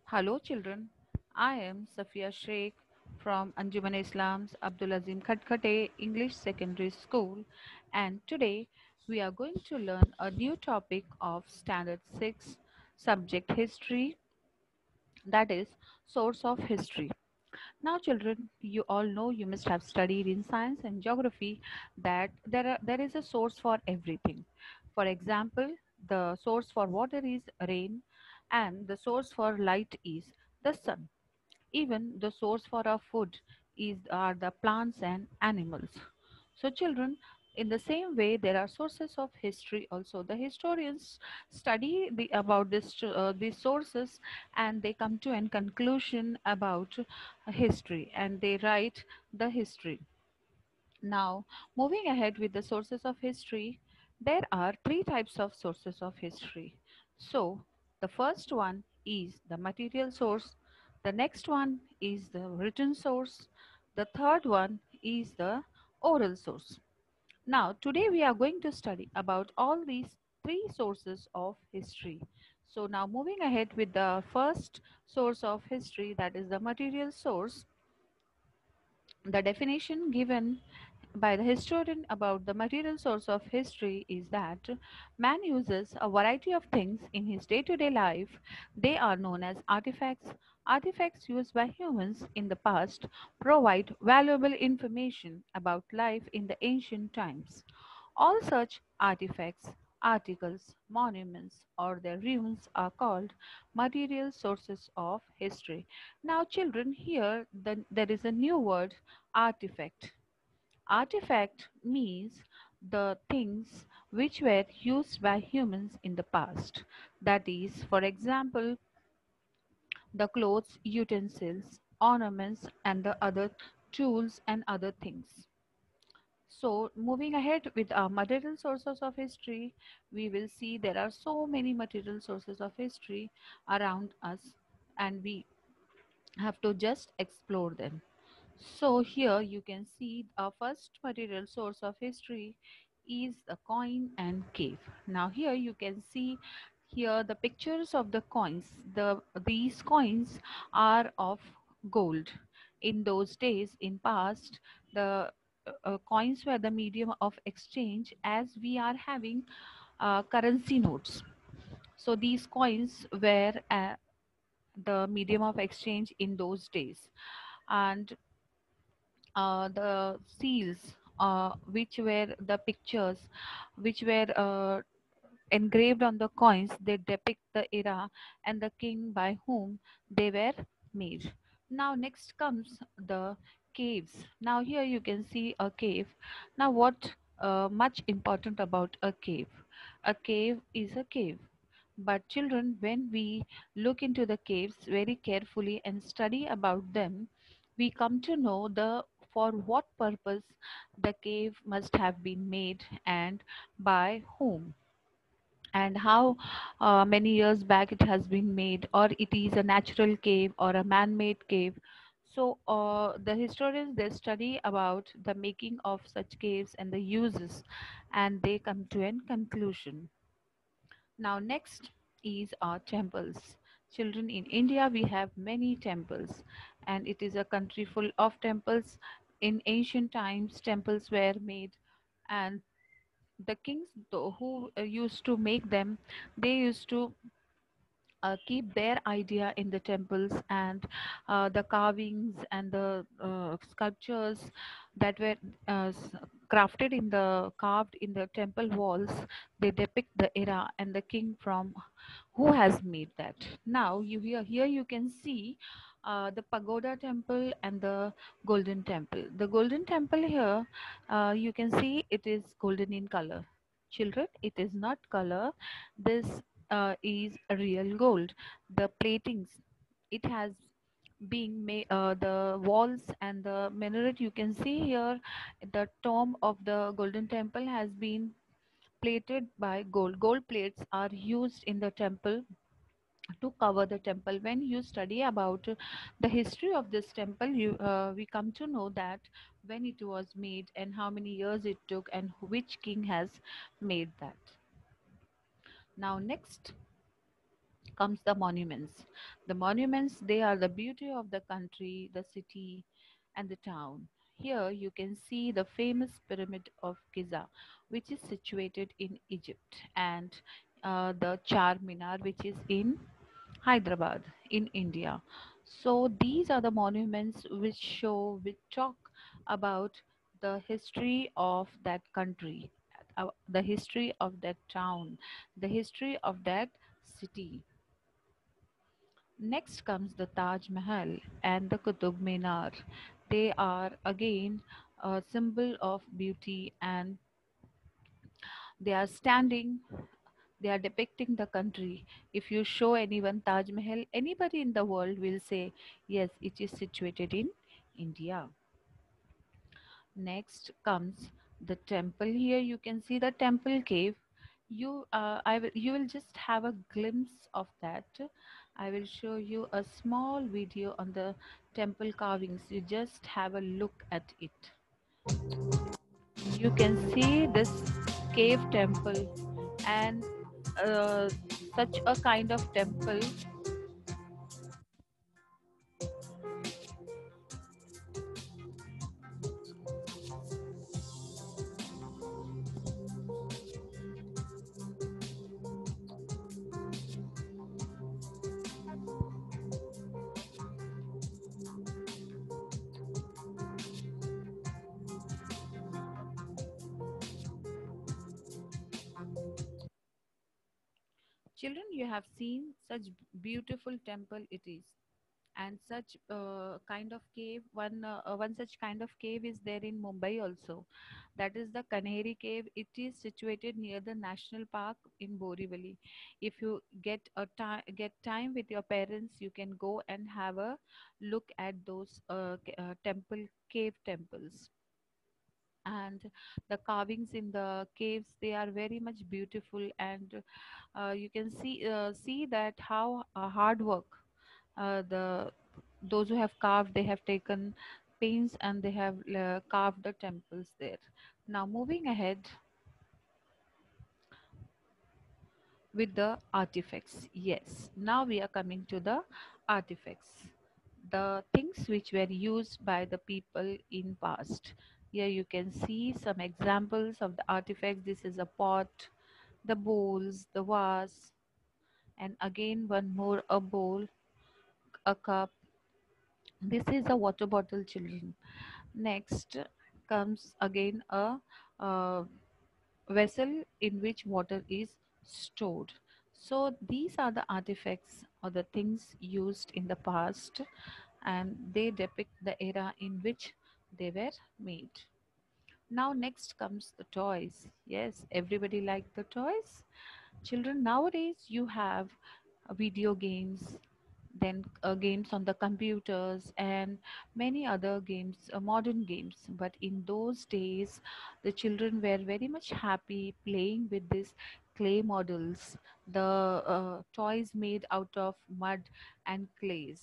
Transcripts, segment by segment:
Hello, children. I am Safiya Shaikh from Anjuman Islam's Abdul Azim Khatkate English Secondary School, and today we are going to learn a new topic of Standard 6 subject history, that is, source of history. Now, children, you all know you must have studied in science and geography that there is a source for everything. For example, the source for water is rain, and the source for light is the sun. Even the source for our food is are the plants and animals. So, children, in the same way, there are sources of history also. The historians study about these sources, and they come to an conclusion about history, and they write the history. Now, moving ahead with the sources of history, there are three types of sources of history. So, the first one is the material source, the next one is the written source, the third one is the oral source. Now, today we are going to study about all these three sources of history. So, now moving ahead with the first source of history, that is the material source. The definition given by the historian about the material source of history is that man uses a variety of things in his day to day life. They are known as artifacts. Artifacts used by humans in the past provide valuable information about life in the ancient times. All such artifacts, articles, monuments, or their ruins are called material sources of history. Now, children, here there is a new word, artifact. Artifact means the things which were used by humans in the past. That is, for example, the clothes, utensils, ornaments, and the other tools and other things. So, moving ahead with our material sources of history, we will see there are so many material sources of history around us, and we have to just explore them. So here you can see our first material source of history is the coin and cave. Now here you can see here the pictures of the coins. These coins are of gold. In those days, in past, the coins were the medium of exchange as we are having currency notes. So these coins were the medium of exchange in those days, and the seals, which were the pictures which were engraved on the coins, they depict the era and the king by whom they were made. Now, next comes the caves. Now, here you can see a cave. Now, what much important about a cave? A cave is a cave. But children, when we look into the caves very carefully and study about them, we come to know the for what purpose the cave must have been made and by whom, and how many years back it has been made, or it is a natural cave or a man-made cave. So the historians, they study about the making of such caves and the uses, and they come to an conclusion. Now, next is our temples. Children, in India, we have many temples, and it is a country full of temples. In ancient times, temples were made, and the kings who used to make them, they used to keep their idea in the temples, and the carvings and the sculptures that were crafted in the carved in the temple walls, they depict the era and the king from who has made that. Now you here you can see the pagoda temple and the golden temple. The golden temple here, you can see it is golden in color. Children, it is not color. This is real gold. The platings, it has being made, the walls and the minaret, you can see here the tomb of the golden temple has been plated by gold. Gold plates are used in the temple to cover the temple. When you study about the history of this temple, we come to know that when it was made and how many years it took and which king has made that. Now next comes the monuments. The monuments, they are the beauty of the country, the city, and the town. Here you can see the famous pyramid of Giza, which is situated in Egypt, and the Char Minar, which is in Hyderabad, in India. So these are the monuments which talk about the history of that country, the history of that town, the history of that city. Next comes the Taj Mahal and the Qutub Minar. They are again a symbol of beauty, and they are standing, they are depicting the country. If you show anyone Taj Mahal, anybody in the world will say, yes, it is situated in India. Next comes the temple. Here you can see the temple cave. You will just have a glimpse of that. I will show you a small video on the temple carvings. You just have a look at it. You can see this cave temple, and uh, such a kind of temple. Children, you have seen such beautiful temple it is, and such kind of cave. One such kind of cave is there in Mumbai also. That is the Kanheri cave. It is situated near the national park in Borivali. If you get time with your parents, you can go and have a look at those temple cave temples. And the carvings in the caves, they are very much beautiful, and you can see that how hard work the those who have carved, they have taken pains, and they have carved the temples there. Now moving ahead with the artifacts. Yes, now we are coming to the artifacts, the things which were used by the people in past. Here you can see some examples of the artifacts. This is a pot, the bowls, the vase, and again one more, a bowl, a cup. This is a water bottle, children. Next comes again a vessel in which water is stored. So these are the artifacts or the things used in the past, and they depict the era in which they were made. Now next comes the toys. Yes, everybody like the toys. Children, nowadays you have video games, then games on the computers, and many other games, modern games. But in those days, the children were very much happy playing with these clay models, the toys made out of mud and clays.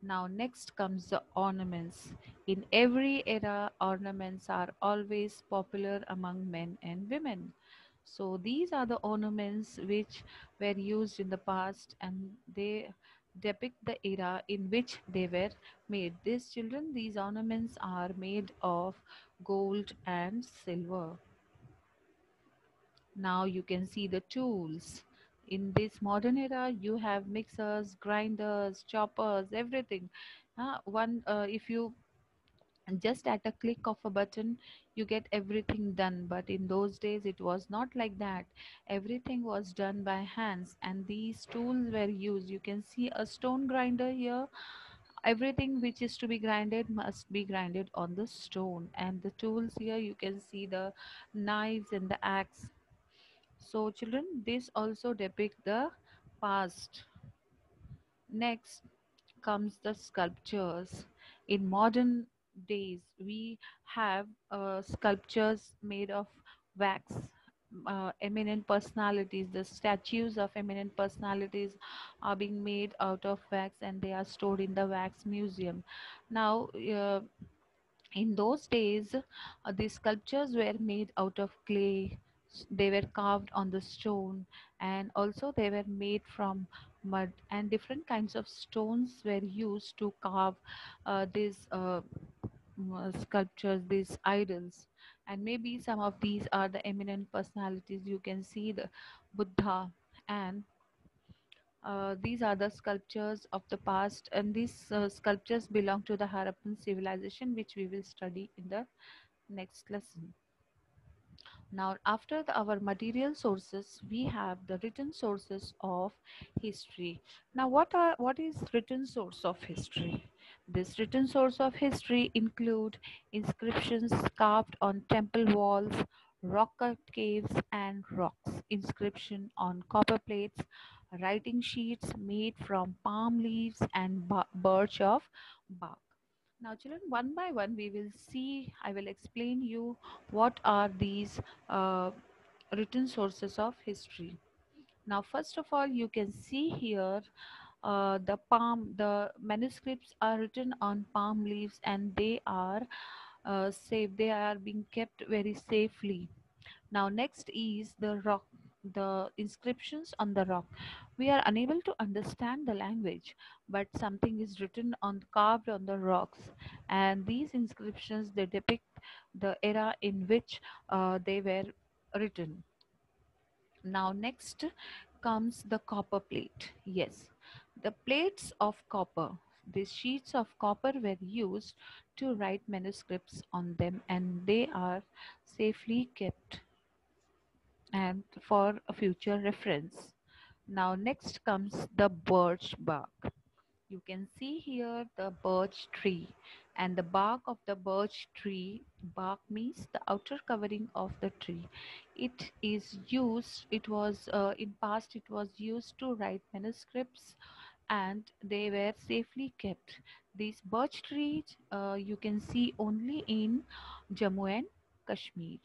Now, next comes the ornaments. In every era, ornaments are always popular among men and women. So, these are the ornaments which were used in the past, and they depict the era in which they were made. These children, these ornaments are made of gold and silver. Now you can see the tools. In this modern era, you have mixers, grinders, choppers, everything. If you just at a click of a button, you get everything done. But in those days, it was not like that. Everything was done by hands, and these tools were used. You can see a stone grinder here. Everything which is to be grinded must be grinded on the stone. And the tools here, you can see the knives and the axe. So, children, this also depict the past. Next comes the sculptures. In modern days, we have sculptures made of wax. Eminent personalities, the statues of eminent personalities are being made out of wax, and they are stored in the wax museum. Now, in those days, the sculptures were made out of clay, They were carved on the stone, and also they were made from mud, and different kinds of stones were used to carve these sculptures, these idols. And maybe some of these are the eminent personalities. You can see the Buddha, and these are the sculptures of the past, and these sculptures belong to the Harappan civilization, which we will study in the next lesson. Now, after our material sources, we have the written sources of history. Now, what is written source of history? This written source of history include inscriptions carved on temple walls, rock cut caves and rocks, inscription on copper plates, writing sheets made from palm leaves and birch of bark. Now, children, one by one, we will see, I will explain you what are these uh, written sources of history. Now, first of all, you can see here the manuscripts are written on palm leaves, and they are safe, they are being kept very safely. Now, next is the rock, the inscriptions on the rock. We are unable to understand the language, but something is written on, carved on the rocks, and these inscriptions they depict the era in which they were written. Now, next comes the copper plate. Yes, the plates of copper. These sheets of copper were used to write manuscripts on them, and they are safely kept and for a future reference. Now next comes the birch bark. You can see here the birch tree, and the bark of the birch tree, bark means the outer covering of the tree. It is used, it was in past it was used to write manuscripts, and they were safely kept. These birch trees you can see only in Jammu and Kashmir.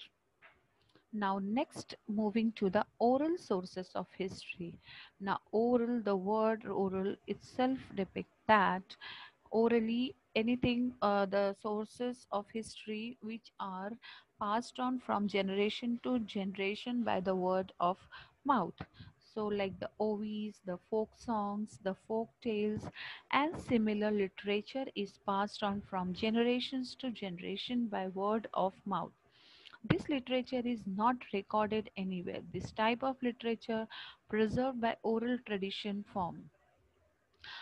Now, next, moving to the oral sources of history. Now, oral, the word oral itself depicts that orally anything, the sources of history which are passed on from generation to generation by the word of mouth. So, like the ovis, the folk songs, the folk tales, and similar literature is passed on from generations to generation by word of mouth. This literature is not recorded anywhere. This type of literature preserved by oral tradition form.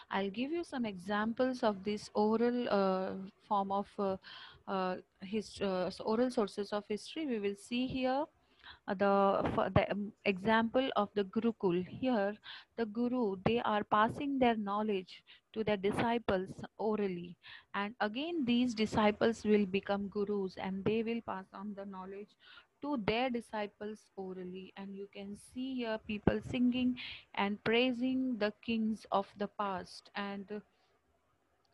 I'll give you some examples of this oral form of oral sources of history. We will see here the example of the Gurukul. Here the guru, they are passing their knowledge to their disciples orally, and again these disciples will become gurus, and they will pass on the knowledge to their disciples orally. And you can see here people singing and praising the kings of the past, and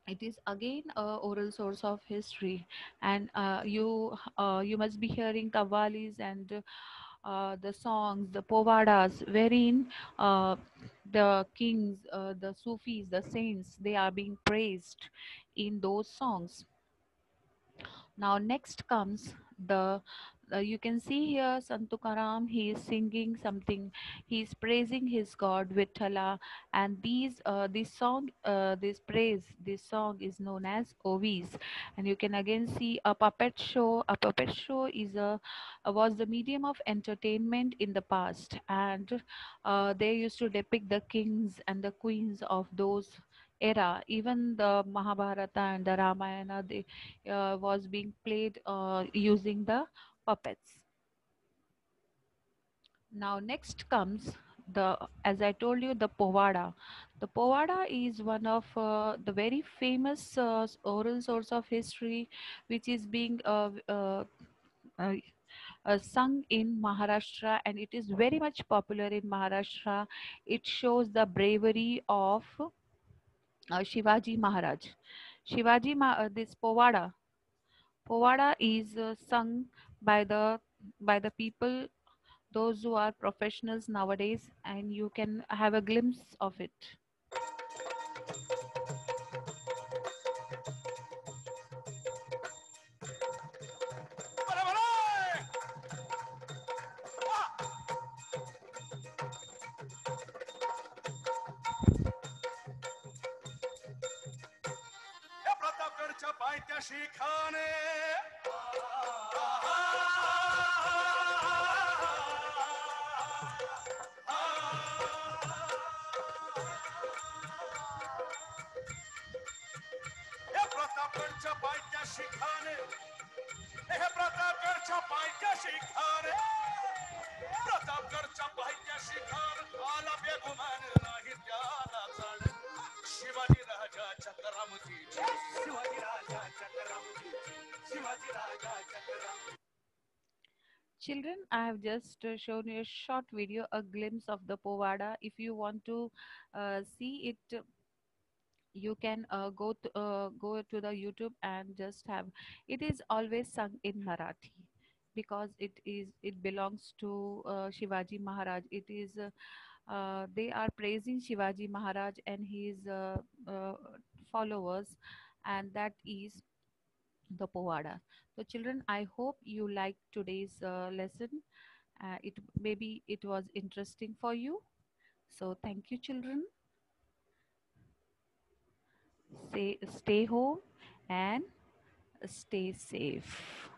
it is again a oral source of history. And you must be hearing kavalis and the songs, the povadas, wherein the kings, the Sufis, the saints, they are being praised in those songs. Now next comes the you can see here Sant Tukaram, he is singing something, he is praising his God Vithala, and this song, this praise, this song is known as Ovis. And you can again see a puppet show. A puppet show is was the medium of entertainment in the past, and they used to depict the kings and the queens of those era. Even the Mahabharata and the Ramayana, they was being played using the puppets. Now next comes the, as I told you, the povada. The povada is one of the very famous oral source of history, which is being uh, sung in Maharashtra, and it is very much popular in Maharashtra. It shows the bravery of Shivaji Maharaj. This povada. Povada is sung by the people, those who are professionals nowadays, and you can have a glimpse of it. शिखाने हे प्रतापगडच्या पायथ्या शिखाने हे प्रतापगडच्या पायथ्या शिखाने प्रतापगडच्या पायथ्या शिखार आला बेगुमान नाही त्याला जाण शिवाजी राजाच्या करामतीची शिवाजी राजाच्या करामतीची शिवाजी राजाच्या करामतीची Children, I have just shown you a short video, a glimpse of the Povada. If you want to see it, you can go to the YouTube and just have. It is always sung in Marathi because it belongs to Shivaji Maharaj. It is they are praising Shivaji Maharaj and his followers, and that is the Povada. So, children, I hope you liked today's lesson. It maybe it was interesting for you. So, thank you, children. Stay home and stay safe.